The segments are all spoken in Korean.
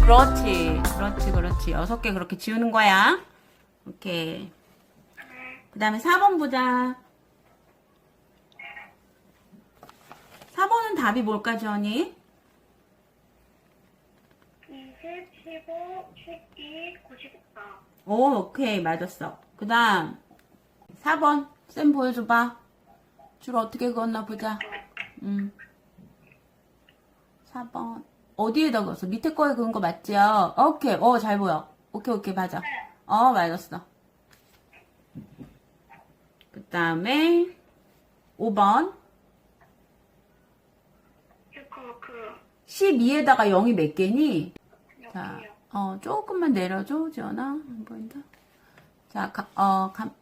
그렇지. 그렇지, 그렇지. 6개 그렇게 지우는 거야. 오케이. 그 다음에 4번 보자. 4번은 답이 뭘까, 지원이? 20, 15, 12, 94. 오, 오케이. 맞았어. 그 다음, 4번. 쌤 보여줘봐. 줄 어떻게 그었나 보자. 4번. 어디에다 그었어? 밑에 거에 그은 거 맞지요? 오케이. 잘 보여. 오케이, 맞아. 맞았어. 그 다음에, 5번. 12에다가 0이 몇 개니? 자, 조금만 내려줘, 지원아. 안 보인다. 자,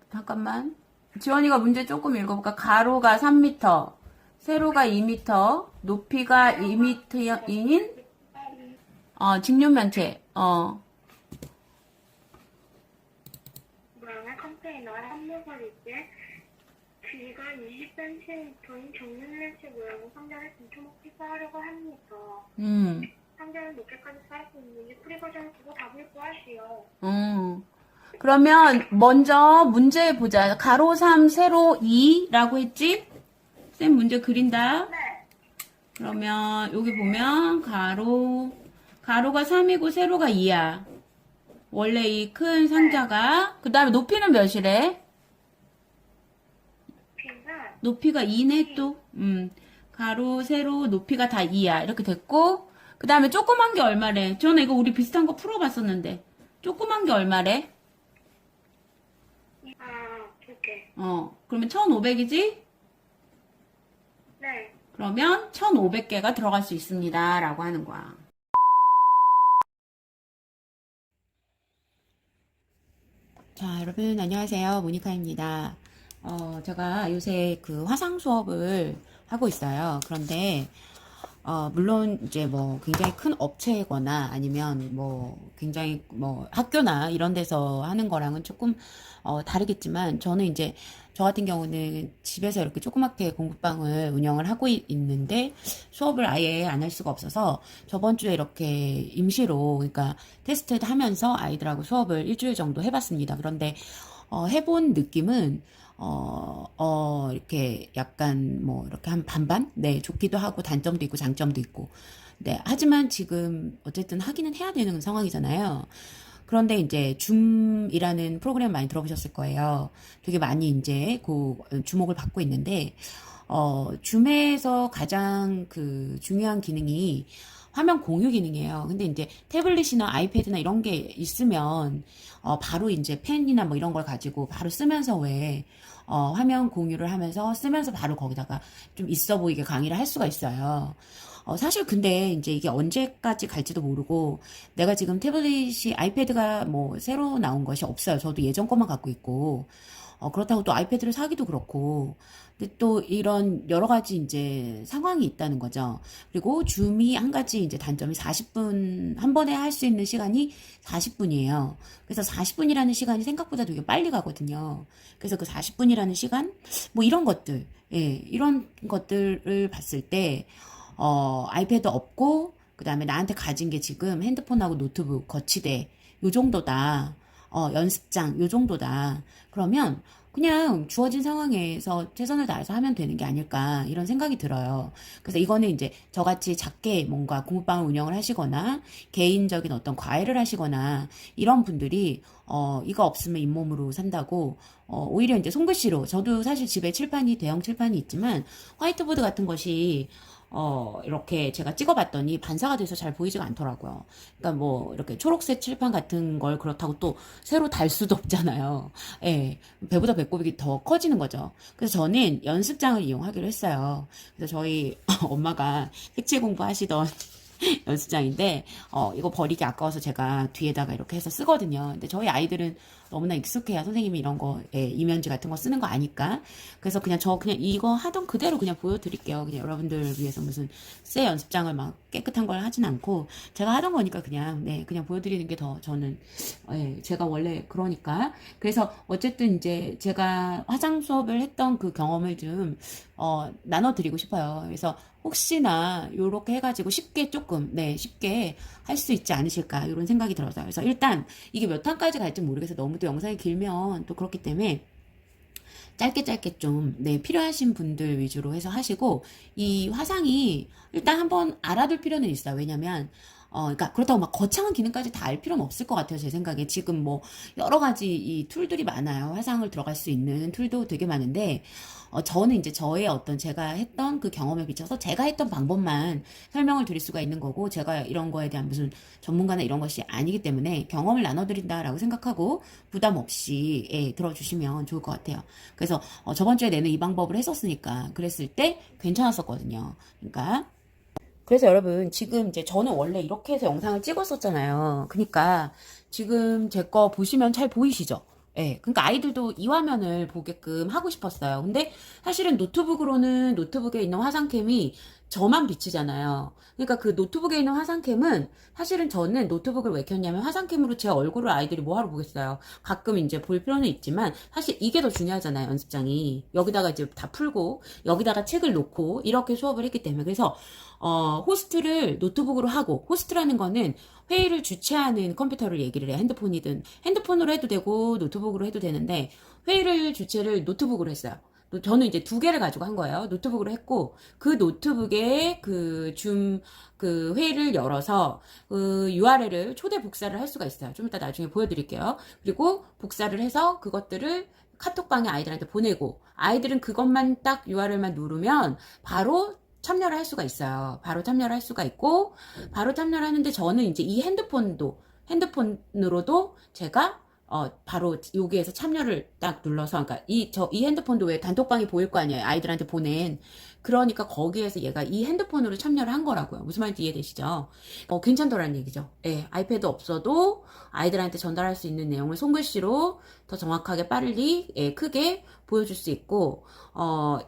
잠깐만. 지원이가 문제 조금 읽어볼까? 가로가 3m, 세로가 2m, 높이가 2m인, 직육면체, 모양의 컨테이너에 한모서리 있게 길이가 20cm인 정육면체 모양의 상자를 전초목히 쌓으려고 합니다. 상자를 높이까지 쌓을 수 있는지 풀이 과정을 보고 답을 구하시오. 그러면 먼저 문제 보자. 가로 3, 세로 2라고 했지? 쌤 문제 그린다. 네. 그러면 여기 보면 가로가 3이고 세로가 2야. 원래 이 큰 상자가. 그 다음에 높이는 몇이래? 높이가 2네 또. 가로, 세로, 높이가 다 2야. 이렇게 됐고. 그 다음에 조그만 게 얼마래? 저는 이거 우리 비슷한 거 풀어봤었는데. 조그만 게 얼마래? 2개. 그러면 1500이지? 네. 그러면 1500개가 들어갈 수 있습니다. 라고 하는 거야. 자, 여러분 안녕하세요. 모니카입니다. 제가 요새 그 화상 수업을 하고 있어요. 그런데 물론 이제 뭐 굉장히 큰 업체거나 아니면 뭐 굉장히 뭐 학교나 이런 데서 하는 거랑은 조금 다르겠지만 저는 이제 저 같은 경우는 집에서 이렇게 조그맣게 공부방을 운영을 하고 있는데 수업을 아예 안 할 수가 없어서 저번 주에 이렇게 임시로 그러니까 테스트를 하면서 아이들하고 수업을 일주일 정도 해봤습니다. 그런데 해본 느낌은 이렇게 약간 뭐 이렇게 한 반반? 네, 좋기도 하고 단점도 있고 장점도 있고. 네, 하지만 지금 어쨌든 하기는 해야 되는 상황이잖아요. 그런데 이제 줌이라는 프로그램 많이 들어보셨을 거예요. 되게 많이 이제 주목을 받고 있는데, 줌에서 가장 그 중요한 기능이 화면 공유 기능이에요. 근데 이제 태블릿이나 아이패드나 이런 게 있으면, 바로 이제 펜이나 뭐 이런 걸 가지고 바로 쓰면서 화면 공유를 하면서 쓰면서 바로 거기다가 좀 있어 보이게 강의를 할 수가 있어요. 사실 근데 이제 이게 언제까지 갈지도 모르고 내가 지금 태블릿이 아이패드가 뭐 새로 나온 것이 없어요. 저도 예전 것만 갖고 있고 그렇다고 또 아이패드를 사기도 그렇고 근데 또 이런 여러 가지 이제 상황이 있다는 거죠. 그리고 줌이 한 가지 이제 단점이 40분 한 번에 할 수 있는 시간이 40분이에요. 그래서 40분이라는 시간이 생각보다 되게 빨리 가거든요. 그래서 그 40분이라는 시간 뭐 이런 것들 이런 것들을 봤을 때 아이패드 없고, 그 다음에 나한테 가진 게 지금 핸드폰하고 노트북, 거치대, 요 정도다. 연습장, 요 정도다. 그러면 그냥 주어진 상황에서 최선을 다해서 하면 되는 게 아닐까, 이런 생각이 들어요. 그래서 이거는 이제 저같이 작게 뭔가 공부방을 운영을 하시거나, 개인적인 어떤 과외를 하시거나, 이런 분들이, 이거 없으면 잇몸으로 산다고, 오히려 이제 손글씨로, 저도 사실 집에 대형 칠판이 있지만, 화이트보드 같은 것이, 이렇게 제가 찍어봤더니 반사가 돼서 잘 보이지가 않더라고요. 그러니까 뭐, 이렇게 초록색 칠판 같은 걸 그렇다고 또 새로 달 수도 없잖아요. 예. 배보다 배꼽이 더 커지는 거죠. 그래서 저는 연습장을 이용하기로 했어요. 그래서 저희 엄마가 색칠 공부하시던 연습장인데 이거 버리기 아까워서 제가 뒤에다가 이렇게 해서 쓰거든요. 근데 저희 아이들은 너무나 익숙해요. 선생님이 이런 거 이면지 같은 거 쓰는 거 아니까. 그래서 그냥 이거 하던 그대로 그냥 보여드릴게요. 그냥 여러분들 위해서 무슨 새 연습장을 막 깨끗한 걸 하진 않고 제가 하던 거니까 그냥 보여드리는 게 더 저는 제가 원래 그러니까. 그래서 어쨌든 이제 제가 화상 수업을 했던 그 경험을 좀 나눠드리고 싶어요. 그래서 혹시나 요렇게 해가지고 쉽게 조금, 네, 쉽게 할 수 있지 않으실까, 이런 생각이 들어서. 그래서 일단 이게 몇 탄까지 갈지 모르겠어요. 너무 또 영상이 길면 또 그렇기 때문에 짧게 좀, 네, 필요하신 분들 위주로 해서 하시고, 이 화상이 일단 한번 알아둘 필요는 있어요. 왜냐면, 그러니까 그렇다고 막 거창한 기능까지 다 알 필요는 없을 것 같아요. 제 생각에. 지금 뭐, 여러 가지 이 툴들이 많아요. 화상을 들어갈 수 있는 툴도 되게 많은데, 저는 이제 저의 어떤 제가 했던 그 경험에 비춰서 제가 했던 방법만 설명을 드릴 수가 있는 거고, 제가 이런 거에 대한 무슨 전문가나 이런 것이 아니기 때문에 경험을 나눠드린다라고 생각하고 부담 없이, 예, 들어주시면 좋을 것 같아요. 그래서 저번 주에 내는 이 방법을 했었으니까 그랬을 때 괜찮았었거든요. 그러니까 그래서 여러분 지금 이제 저는 원래 이렇게 해서 영상을 찍었었잖아요. 그러니까 지금 제 거 보시면 잘 보이시죠? 예, 그러니까 아이들도 이 화면을 보게끔 하고 싶었어요. 근데 사실은 노트북으로는 노트북에 있는 화상캠이 저만 비치잖아요. 그러니까 그 노트북에 있는 화상캠은 사실은 저는 노트북을 왜 켰냐면 화상캠으로 제 얼굴을 아이들이 뭐하러 보겠어요. 가끔 이제 볼 필요는 있지만 사실 이게 더 중요하잖아요. 연습장이. 여기다가 이제 다 풀고 여기다가 책을 놓고 이렇게 수업을 했기 때문에. 그래서 호스트를 노트북으로 하고, 호스트라는 거는 회의를 주최하는 컴퓨터를 얘기를 해요. 핸드폰으로 해도 되고 노트북으로 해도 되는데 회의를 주최를 노트북으로 했어요. 저는 이제 두 개를 가지고 한 거예요. 노트북으로 했고 그 노트북에 그 회의를 열어서 그 URL을 초대 복사를 할 수가 있어요. 좀 이따 나중에 보여드릴게요. 그리고 복사를 해서 그것들을 카톡방에 아이들한테 보내고, 아이들은 그것만 딱 URL만 누르면 바로 참여를 할 수가 있어요. 바로 참여를 할 수가 있고, 바로 참여를 하는데 저는 이제 이 핸드폰으로도 제가 바로 여기에서 참여를 딱 눌러서, 그러니까 이 핸드폰도 왜 단톡방에 보일 거 아니에요. 아이들한테 보낸. 그러니까 거기에서 얘가 이 핸드폰으로 참여를 한 거라고요. 무슨 말인지 이해되시죠? 괜찮더라는 얘기죠. 예, 아이패드 없어도 아이들한테 전달할 수 있는 내용을 손글씨로 더 정확하게 빨리, 예, 크게 보여줄 수 있고,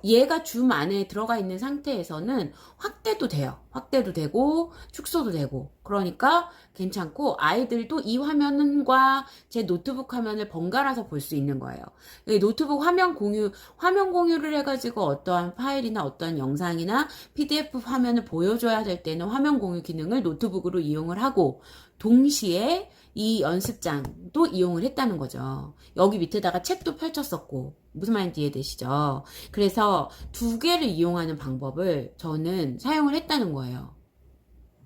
얘가 줌 안에 들어가 있는 상태에서는 확대도 돼요. 확대도 되고, 축소도 되고. 그러니까 괜찮고, 아이들도 이 화면과 제 노트북 화면을 번갈아서 볼 수 있는 거예요. 노트북 화면 공유를 해가지고 어떠한 파일이나 어떠한 영상이나 PDF 화면을 보여줘야 될 때는 화면 공유 기능을 노트북으로 이용을 하고, 동시에 이 연습장도 이용을 했다는 거죠. 여기 밑에다가 책도 펼쳤었고, 무슨 말인지 이해되시죠? 그래서 두 개를 이용하는 방법을 저는 사용을 했다는 거예요.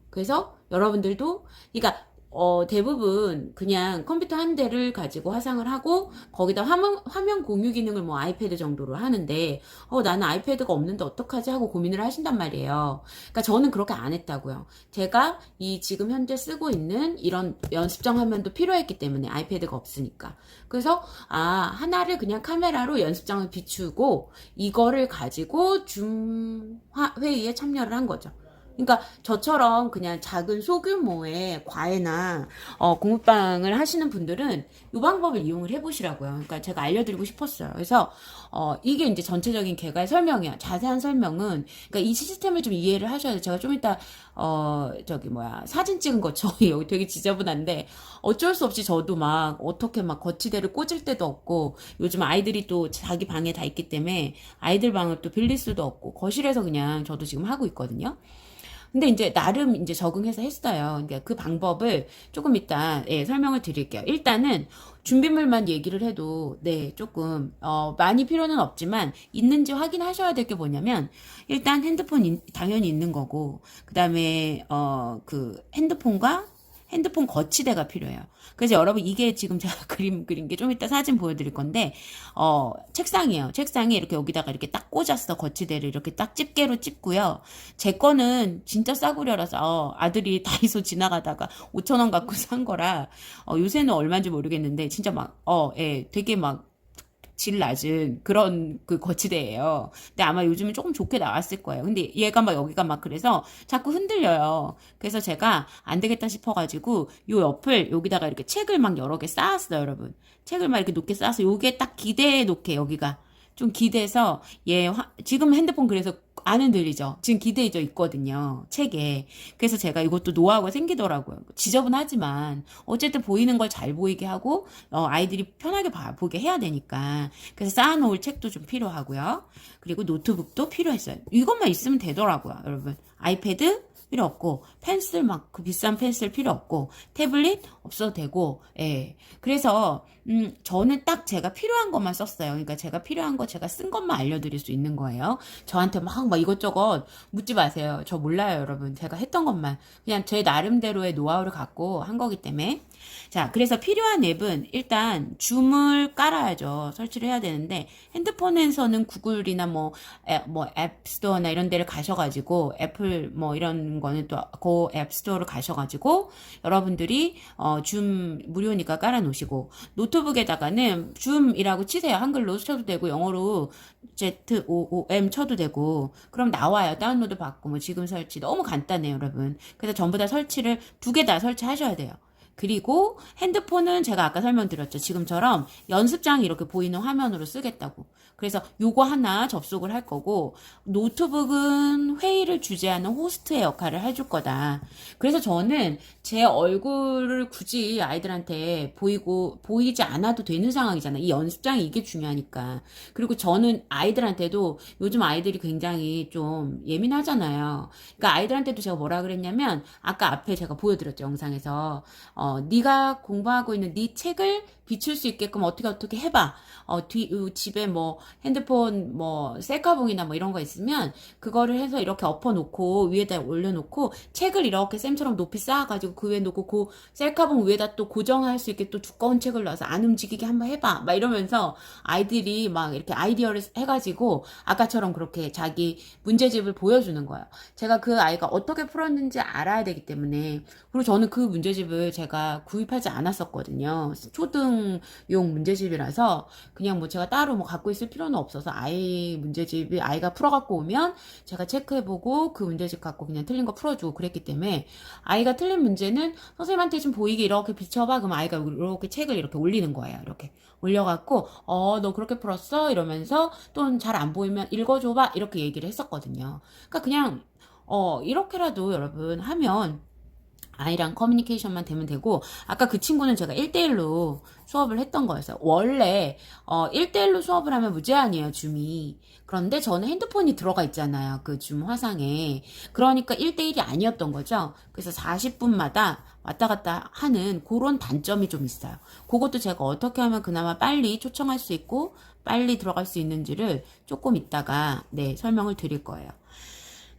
그래서 여러분들도, 그러니까 대부분 그냥 컴퓨터 한 대를 가지고 화상을 하고 거기다 화면 공유 기능을 뭐 아이패드 정도로 하는데, 나는 아이패드가 없는데 어떡하지 하고 고민을 하신단 말이에요. 그러니까 저는 그렇게 안 했다고요. 제가 이 지금 현재 쓰고 있는 이런 연습장 화면도 필요했기 때문에, 아이패드가 없으니까. 그래서 하나를 그냥 카메라로 연습장을 비추고 이거를 가지고 줌 회의에 참여를 한 거죠. 그러니까 저처럼 그냥 작은 소규모의 과외나 공부방을 하시는 분들은 이 방법을 이용을 해보시라고요. 그러니까 제가 알려드리고 싶었어요. 그래서 이게 이제 전체적인 개괄 설명이야. 자세한 설명은, 그러니까 이 시스템을 좀 이해를 하셔야 돼요. 제가 좀 이따 사진 찍은 거 여기 되게 지저분한데 어쩔 수 없이 저도 막 어떻게 막 거치대를 꽂을 데도 없고, 요즘 아이들이 또 자기 방에 다 있기 때문에 아이들 방을 또 빌릴 수도 없고 거실에서 그냥 저도 지금 하고 있거든요. 근데 이제 나름 이제 적응해서 했어요. 그러니까 그 방법을 조금 이따, 예, 설명을 드릴게요. 일단은 준비물만 얘기를 해도, 네, 조금 많이 필요는 없지만 있는지 확인하셔야 될 게 뭐냐면, 일단 핸드폰 당연히 있는 거고, 그다음에 그 핸드폰 거치대가 필요해요. 그래서 여러분, 이게 지금 제가 그린 게 좀 이따 사진 보여드릴 건데, 책상이에요. 책상에 이렇게 여기다가 이렇게 딱 꽂았어. 거치대를 이렇게 딱 집게로 찝고요. 제 거는 진짜 싸구려라서 아들이 다이소 지나가다가 5,000원 갖고 산 거라, 요새는 얼마인지 모르겠는데, 진짜 예, 되게 질 낮은 그런 그 거치대예요. 근데 아마 요즘은 조금 좋게 나왔을 거예요. 근데 얘가 여기가 그래서 자꾸 흔들려요. 그래서 제가 안 되겠다 싶어가지고 요 옆을 여기다가 이렇게 책을 여러 개 쌓았어요, 여러분. 책을 이렇게 높게 쌓아서 요게 딱 기대해 놓게, 여기가 좀 기대서, 지금 핸드폰 그래서 아는 들리죠? 지금 기대져 있거든요. 책에. 그래서 제가 이것도 노하우가 생기더라고요. 지저분하지만 어쨌든 보이는 걸 잘 보이게 하고 아이들이 편하게 보게 해야 되니까. 그래서 쌓아놓을 책도 좀 필요하고요. 그리고 노트북도 필요했어요. 이것만 있으면 되더라고요, 여러분. 아이패드 필요 없고, 펜슬 막 그 비싼 펜슬 필요 없고, 태블릿 없어도 되고, 예. 그래서 저는 딱 제가 필요한 것만 썼어요. 그러니까 제가 필요한 거 제가 쓴 것만 알려드릴 수 있는 거예요. 저한테 막 이것저것 묻지 마세요. 저 몰라요, 여러분. 제가 했던 것만 그냥 제 나름대로의 노하우를 갖고 한 거기 때문에. 자, 그래서 필요한 앱은 일단 줌을 깔아야죠. 설치를 해야 되는데 핸드폰에서는 구글이나 뭐 앱스토어나 이런 데를 가셔가지고 애플 뭐 이런 거는 또 그 앱스토어를 가셔가지고 여러분들이 줌 무료니까 깔아놓으시고 노트북에다가는 줌이라고 치세요. 한글로 쳐도 되고 영어로 ZOOM 쳐도 되고 그럼 나와요. 다운로드 받고 뭐 지금 설치 너무 간단해요, 여러분. 그래서 전부 다 설치를 2개 다 설치하셔야 돼요. 그리고 핸드폰은 제가 아까 설명드렸죠. 지금처럼 연습장이 이렇게 보이는 화면으로 쓰겠다고. 그래서 요거 하나 접속을 할 거고 노트북은 회의를 주재하는 호스트의 역할을 해줄 거다. 그래서 저는 제 얼굴을 굳이 아이들한테 보이지 않아도 되는 상황이잖아요. 이 연습장이 이게 중요하니까. 그리고 저는 아이들한테도 요즘 아이들이 굉장히 좀 예민하잖아요. 그러니까 아이들한테도 제가 뭐라 그랬냐면 아까 앞에 제가 보여드렸죠. 영상에서 네가 공부하고 있는 네 책을 비출 수 있게끔 어떻게 해봐. 집에 뭐 핸드폰 뭐 셀카봉이나 뭐 이런 거 있으면 그거를 해서 이렇게 엎어놓고 위에다 올려놓고 책을 이렇게 쌤처럼 높이 쌓아가지고 그 위에 놓고 그 셀카봉 위에다 또 고정할 수 있게 또 두꺼운 책을 놔서 안 움직이게 한번 해봐. 막 이러면서 아이들이 막 이렇게 아이디어를 해가지고 아까처럼 그렇게 자기 문제집을 보여주는 거예요. 제가 그 아이가 어떻게 풀었는지 알아야 되기 때문에. 그리고 저는 그 문제집을 제가 구입하지 않았었거든요. 초등용 문제집이라서 그냥 뭐 제가 따로 뭐 갖고 있을 필요는 없어서 아이 문제집이 아이가 풀어갖고 오면 제가 체크해보고 그 문제집 갖고 그냥 틀린 거 풀어주고 그랬기 때문에 아이가 틀린 문제는 선생님한테 좀 보이게 이렇게 비춰봐. 그럼 아이가 이렇게 책을 이렇게 올리는 거예요. 이렇게 올려갖고 너 그렇게 풀었어? 이러면서 또 잘 안 보이면 읽어줘봐. 이렇게 얘기를 했었거든요. 그러니까 그냥 이렇게라도 여러분 하면 아이랑 커뮤니케이션만 되면 되고 아까 그 친구는 제가 1대1로 수업을 했던 거였어요. 원래 1대1로 수업을 하면 무제한이에요, 줌이. 그런데 저는 핸드폰이 들어가 있잖아요, 그 줌 화상에. 그러니까 1대1이 아니었던 거죠. 그래서 40분마다 왔다 갔다 하는 그런 단점이 좀 있어요. 그것도 제가 어떻게 하면 그나마 빨리 초청할 수 있고 빨리 들어갈 수 있는지를 조금 이따가 설명을 드릴 거예요.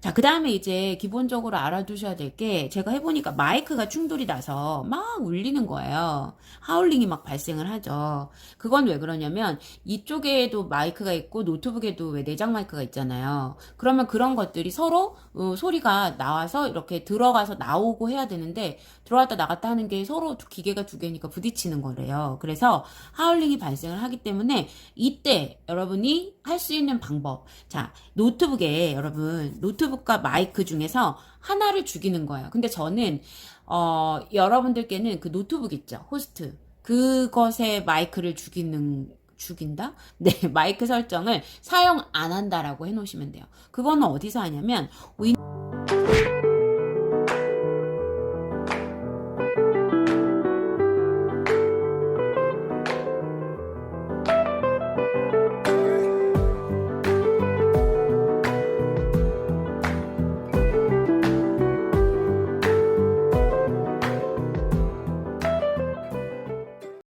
자, 그 다음에 이제 기본적으로 알아두셔야 될 게 제가 해보니까 마이크가 충돌이 나서 막 울리는 거예요. 하울링이 막 발생을 하죠. 그건 왜 그러냐면 이쪽에도 마이크가 있고 노트북에도 왜 내장 마이크가 있잖아요. 그러면 그런 것들이 서로 소리가 나와서 이렇게 들어가서 나오고 해야 되는데 들어갔다 나갔다 하는 게 서로 기계가 2개니까 부딪히는 거래요. 그래서 하울링이 발생을 하기 때문에 이때 여러분이 할 수 있는 방법. 자, 노트북에 여러분 노트북과 마이크 중에서 하나를 죽이는 거예요. 근데 저는 여러분들께는 그 노트북 있죠, 호스트. 그것에 마이크를 죽인다? 네, 마이크 설정을 사용 안 한다라고 해놓으시면 돼요. 그거는 어디서 하냐면